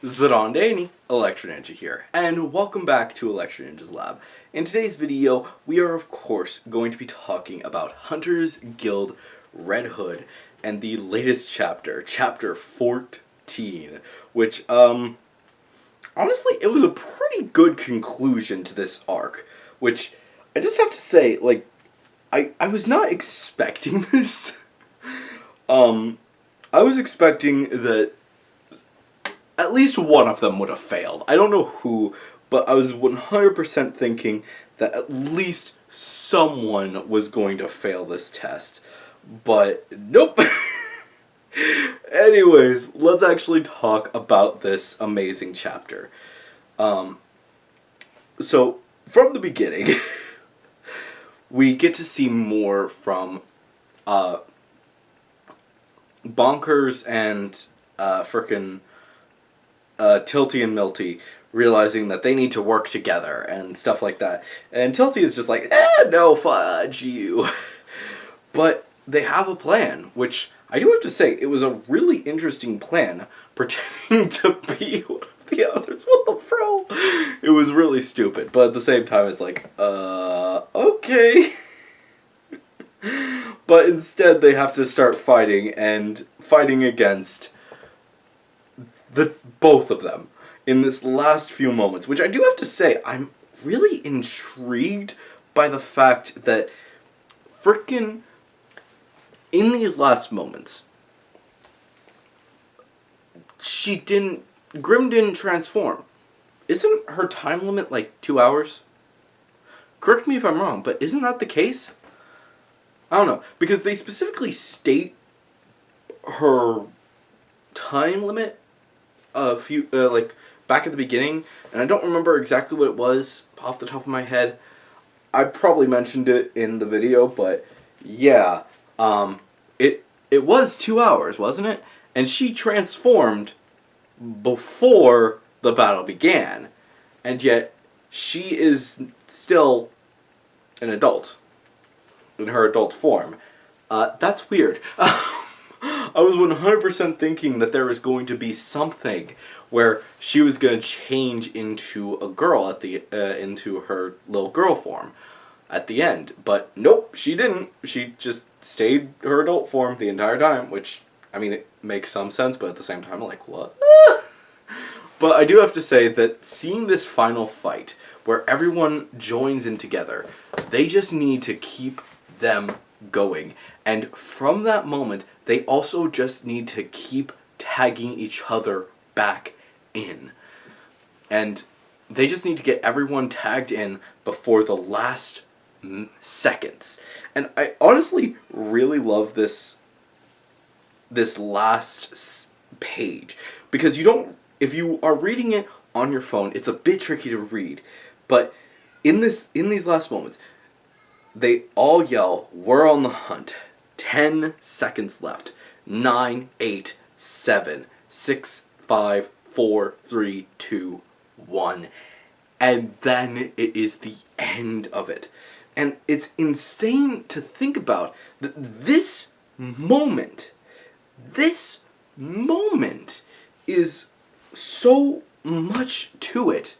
Zarandani, Electro Ninja here, and welcome back to Electro Ninja's Lab. In today's video, we are of course going to be talking about Hunter's Guild Red Hood and the latest chapter, Chapter 14, which, honestly, it was a pretty good conclusion to this arc, which, I just have to say, like, I was not expecting this. I was expecting that at least one of them would have failed. I don't know who, but I was 100% thinking that at least someone was going to fail this test. But nope. Anyways, let's actually talk about this amazing chapter. So, from the beginning, we get to see more from Bonkers and frickin' Tilty and Milty realizing that they need to work together and stuff like that. And Tilty is just like, no, fudge you. But they have a plan, which I do have to say, it was a really interesting plan, pretending to be one of the others. What the fro? It was really stupid, but at the same time, it's like, okay. But instead, they have to start fighting, and fighting against both of them in this last few moments, which I do have to say, I'm really intrigued by the fact that frickin' in these last moments, Grim didn't transform. Isn't her time limit like 2 hours? Correct me if I'm wrong, but isn't that the case? I don't know, because they specifically state her time limit a few, like, back at the beginning, and I don't remember exactly what it was off the top of my head. I probably mentioned it in the video, but yeah, it was 2 hours, wasn't it? And she transformed before the battle began, and yet she is still an adult in her adult form. That's weird. I was 100% thinking that there was going to be something where she was going to change into a girl at the into her little girl form at the end, but nope, she didn't. She just stayed her adult form the entire time, which, I mean, it makes some sense, but at the same time, I'm like, what? But I do have to say that seeing this final fight where everyone joins in together, they just need to keep them going. And from that moment, they also just need to keep tagging each other back in. And they just need to get everyone tagged in before the last seconds. And I honestly really love this last page, because you don't, if you are reading it on your phone, it's a bit tricky to read. But in these last moments, they all yell, "We're on the hunt. 10 seconds left. 9, 8, 7, 6, 5, 4, 3, 2, 1. And then it is the end of it. And it's insane to think about that this moment is so much to it.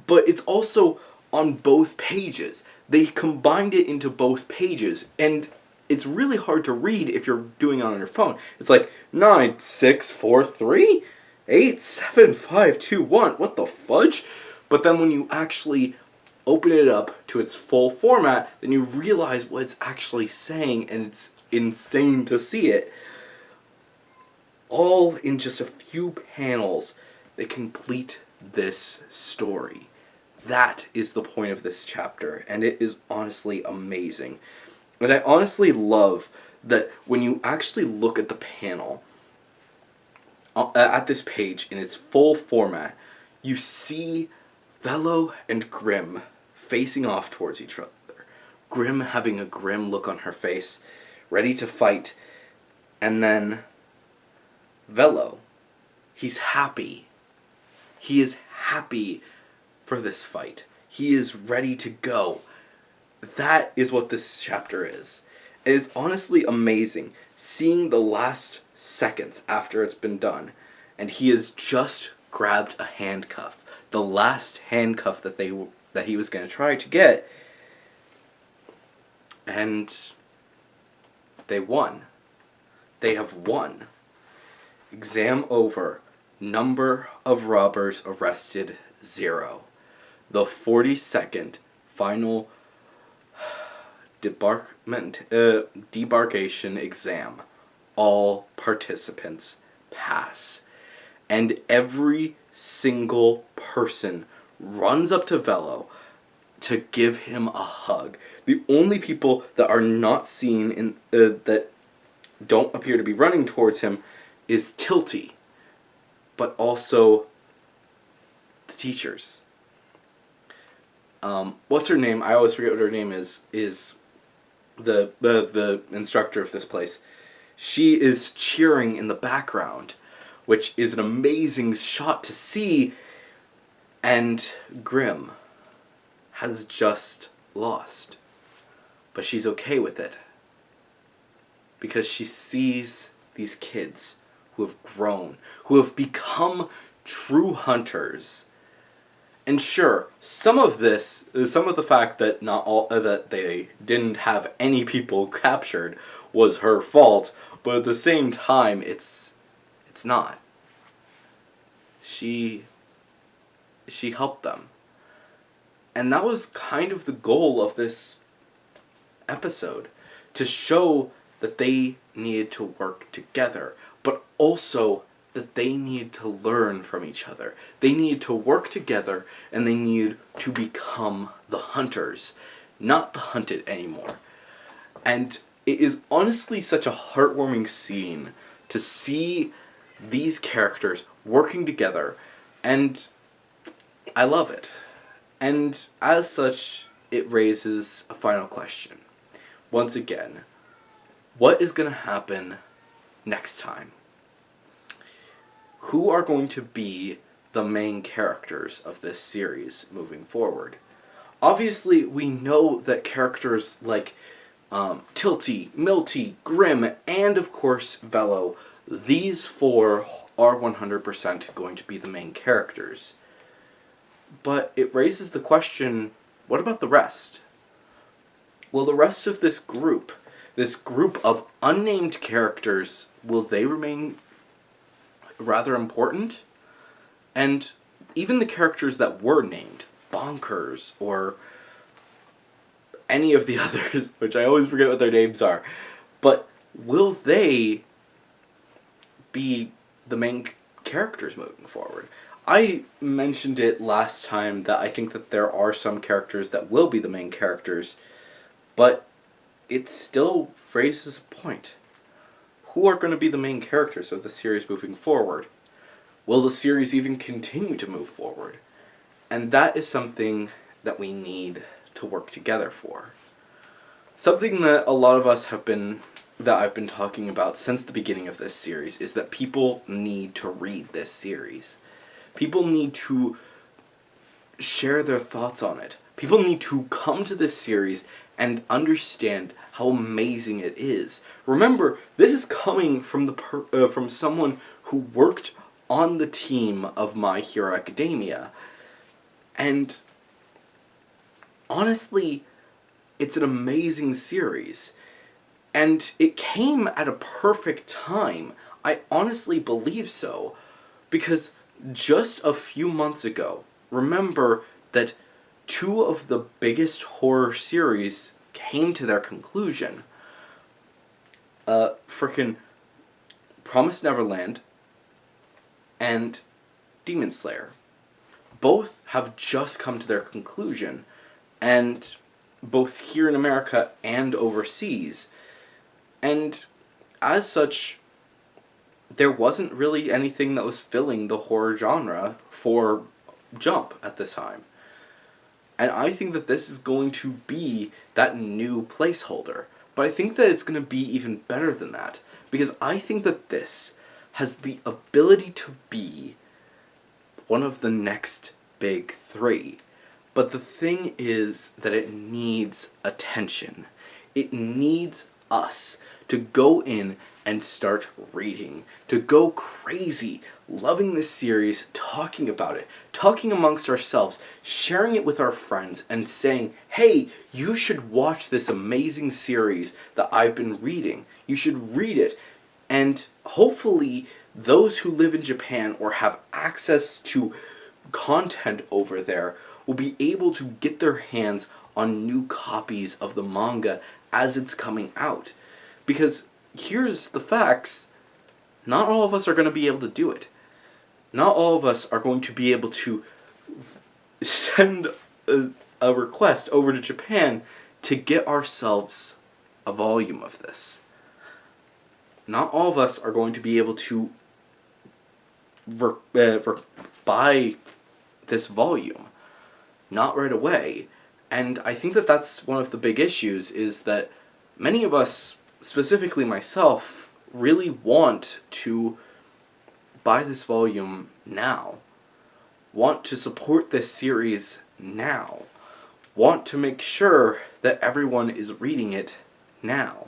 But it's also on both pages. They combined it into both pages, and it's really hard to read if you're doing it on your phone. It's like 9, 6, 4, 3, 8, 7, 5, 2, 1. What the fudge? But then when you actually open it up to its full format, then you realize what it's actually saying, and it's insane to see it. All in just a few panels, they complete this story. That is the point of this chapter, and it is honestly amazing. And I honestly love that when you actually look at the panel, at this page in its full format, you see Velo and Grim facing off towards each other. Grim having a grim look on her face, ready to fight, and then Velo, he's happy. He is happy for this fight. He is ready to go. That is what this chapter is. And it's honestly amazing seeing the last seconds after it's been done and he has just grabbed a handcuff, the last handcuff that he was going to try to get, and they won. They have won. Exam over. Number of robbers arrested, 0. The 42nd final debarkation exam. All participants pass. And every single person runs up to Velo to give him a hug. The only people that are not seen in that don't appear to be running towards him is Tilty, but also the teachers. What's her name? I always forget what her name is. Is the instructor of this place. She is cheering in the background, which is an amazing shot to see. And Grim has just lost, but she's okay with it because she sees these kids who have grown, who have become true hunters. And sure, some of the fact that not all that they didn't have any people captured was her fault, but at the same time, it's not. She helped them. And that was kind of the goal of this episode, to show that they needed to work together, but also that they need to learn from each other. They need to work together, and they need to become the hunters, not the hunted anymore. And it is honestly such a heartwarming scene to see these characters working together, and I love it. And as such, it raises a final question. Once again, what is going to happen next time? Who are going to be the main characters of this series moving forward? Obviously, we know that characters like Tilty, Milty, Grim, and of course Velo, these 4 are 100% going to be the main characters. But it raises the question, what about the rest? Will the rest of this group of unnamed characters, will they remain rather important? And even the characters that were named, Bonkers, or any of the others, which I always forget what their names are, but will they be the main characters moving forward? I mentioned it last time that I think that there are some characters that will be the main characters, but it still raises a point. Who are going to be the main characters of the series moving forward? Will the series even continue to move forward? And that is something that we need to work together for. Something that a lot of us I've been talking about since the beginning of this series is that people need to read this series. People need to share their thoughts on it. People need to come to this series and understand how amazing it is. Remember, this is coming from from someone who worked on the team of My Hero Academia. And honestly, it's an amazing series. And it came at a perfect time. I honestly believe so. Because just a few months ago, remember that 2 of the biggest horror series came to their conclusion. Frickin' Promised Neverland and Demon Slayer. Both have just come to their conclusion, and both here in America and overseas. And as such, there wasn't really anything that was filling the horror genre for Jump at this time. And I think that this is going to be that new placeholder. But I think that it's going to be even better than that. Because I think that this has the ability to be one of the next big 3. But the thing is that it needs attention. It needs us to go in and start reading, to go crazy, loving this series, talking about it, talking amongst ourselves, sharing it with our friends, and saying, hey, you should watch this amazing series that I've been reading. You should read it. And hopefully those who live in Japan or have access to content over there will be able to get their hands on new copies of the manga as it's coming out. Because here's the facts, not all of us are going to be able to do it. Not all of us are going to be able to send a request over to Japan to get ourselves a volume of this. Not all of us are going to be able to buy this volume. Not right away. And I think that that's one of the big issues, is that many of us, specifically myself, really want to buy this volume now. Want to support this series now. Want to make sure that everyone is reading it now.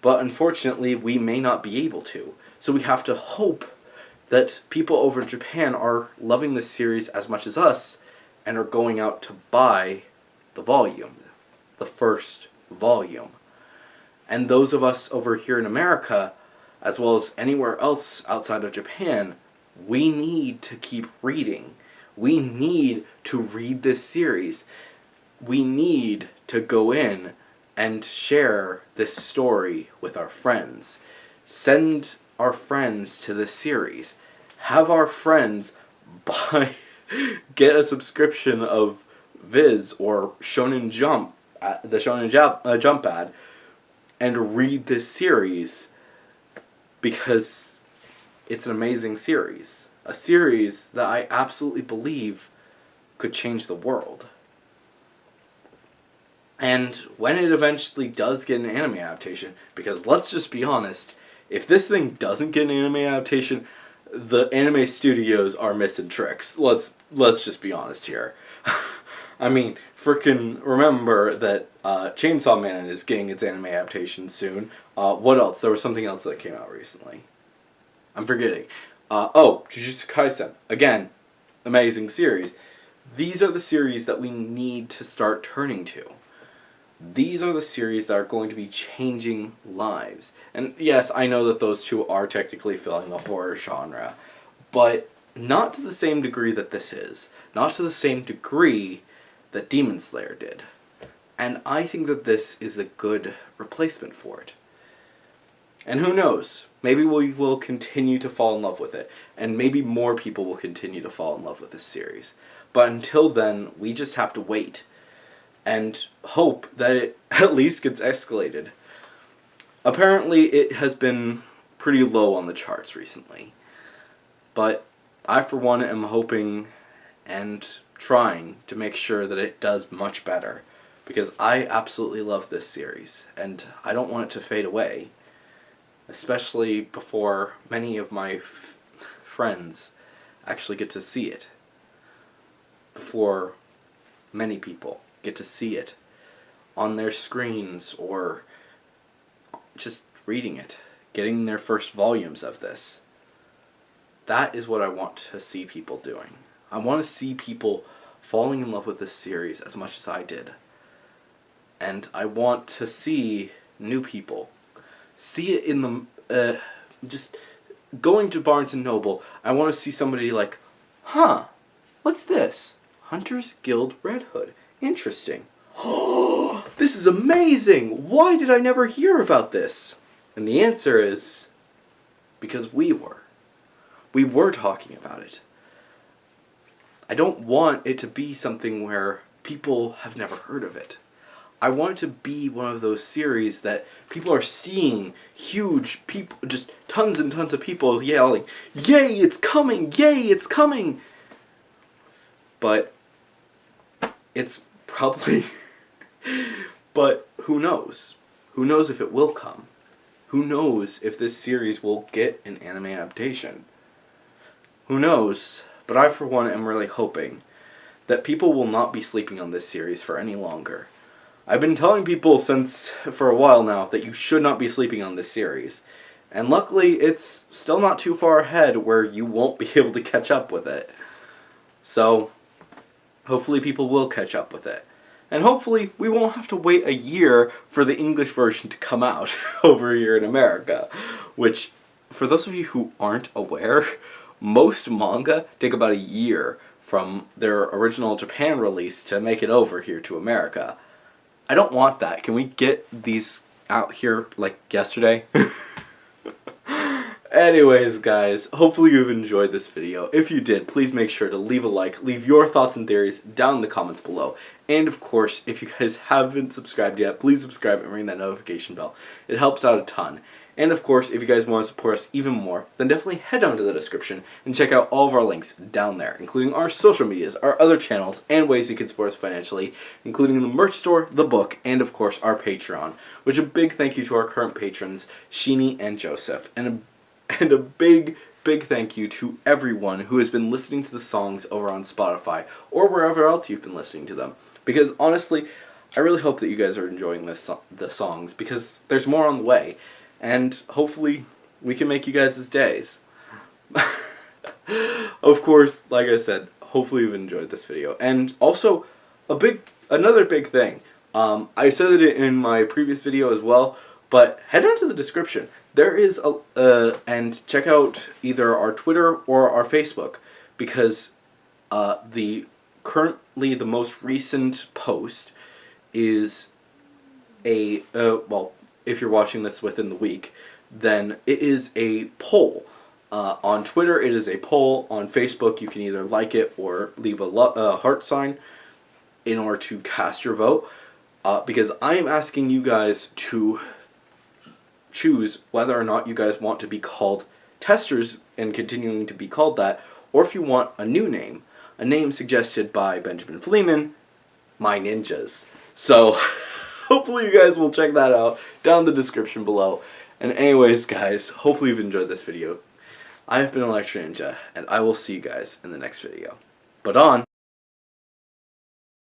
But unfortunately, we may not be able to. So we have to hope that people over in Japan are loving this series as much as us and are going out to buy the volume, the first volume. And those of us over here in America, as well as anywhere else outside of Japan, we need to keep reading. We need to read this series. We need to go in and share this story with our friends. Send our friends to this series. Have our friends get a subscription of Viz or Shonen Jump, the Shonen Jump ad, and read this series, because it's an amazing series. A series that I absolutely believe could change the world. And when it eventually does get an anime adaptation, because let's just be honest, if this thing doesn't get an anime adaptation, the anime studios are missing tricks. Let's just be honest here. I mean, frickin' remember that Chainsaw Man is getting its anime adaptation soon. What else? There was something else that came out recently. I'm forgetting. Jujutsu Kaisen. Again, amazing series. These are the series that we need to start turning to. These are the series that are going to be changing lives. And yes, I know that those two are technically filling the horror genre, but not to the same degree that this is. Not to the same degree that Demon Slayer did. And I think that this is a good replacement for it. And who knows? Maybe we will continue to fall in love with it. And maybe more people will continue to fall in love with this series. But until then, we just have to wait. And hope that it at least gets escalated. Apparently, it has been pretty low on the charts recently. But I, for one, am hoping and trying to make sure that it does much better. Because I absolutely love this series, and I don't want it to fade away. Especially before many of my friends actually get to see it. Before many people get to see it on their screens or just reading it, getting their first volumes of this. That is what I want to see people doing. I want to see people falling in love with this series as much as I did. And I want to see new people. See it in the, just going to Barnes & Noble, I want to see somebody like, what's this? Hunter's Guild Red Hood. Interesting. Oh, this is amazing! Why did I never hear about this? And the answer is, because we were. We were talking about it. I don't want it to be something where people have never heard of it. I want it to be one of those series that people are seeing, huge people, just tons and tons of people yelling, "Yay, it's coming! Yay, it's coming!" But it's probably... But who knows? Who knows if it will come? Who knows if this series will get an anime adaptation? Who knows? But I, for one, am really hoping that people will not be sleeping on this series for any longer. I've been telling people for a while now that you should not be sleeping on this series. And luckily, it's still not too far ahead where you won't be able to catch up with it. So, hopefully people will catch up with it. And hopefully we won't have to wait a year for the English version to come out over here in America. Which, for those of you who aren't aware, most manga take about a year from their original Japan release to make it over here to America. I don't want that. Can we get these out here like yesterday? Anyways, guys, hopefully you've enjoyed this video. If you did, please make sure to leave a like, leave your thoughts and theories down in the comments below. And of course, if you guys haven't subscribed yet, please subscribe and ring that notification bell. It helps out a ton. And of course, if you guys want to support us even more, then definitely head down to the description and check out all of our links down there, including our social medias, our other channels, and ways you can support us financially, including the merch store, the book, and of course our Patreon. Which a big thank you to our current patrons, Sheeny and Joseph, and a big thank you to everyone who has been listening to the songs over on Spotify or wherever else you've been listening to them. Because honestly, I really hope that you guys are enjoying the songs, because there's more on the way. And hopefully we can make you guys' days. Of course, like I said, hopefully you've enjoyed this video. And also, another big thing. I said it in my previous video as well, but head down to the description. There is and check out either our Twitter or our Facebook, because currently the most recent post is well, if you're watching this within the week, then it is a poll. On Twitter, it is a poll. On Facebook, you can either like it or leave a heart sign in order to cast your vote. Because I am asking you guys to choose whether or not you guys want to be called testers and continuing to be called that, or if you want a new name. A name suggested by Benjamin Fleeman, My Ninjas. So, hopefully you guys will check that out down in the description below. And anyways, guys, hopefully you've enjoyed this video. I have been Electro Ninja, and I will see you guys in the next video. But on!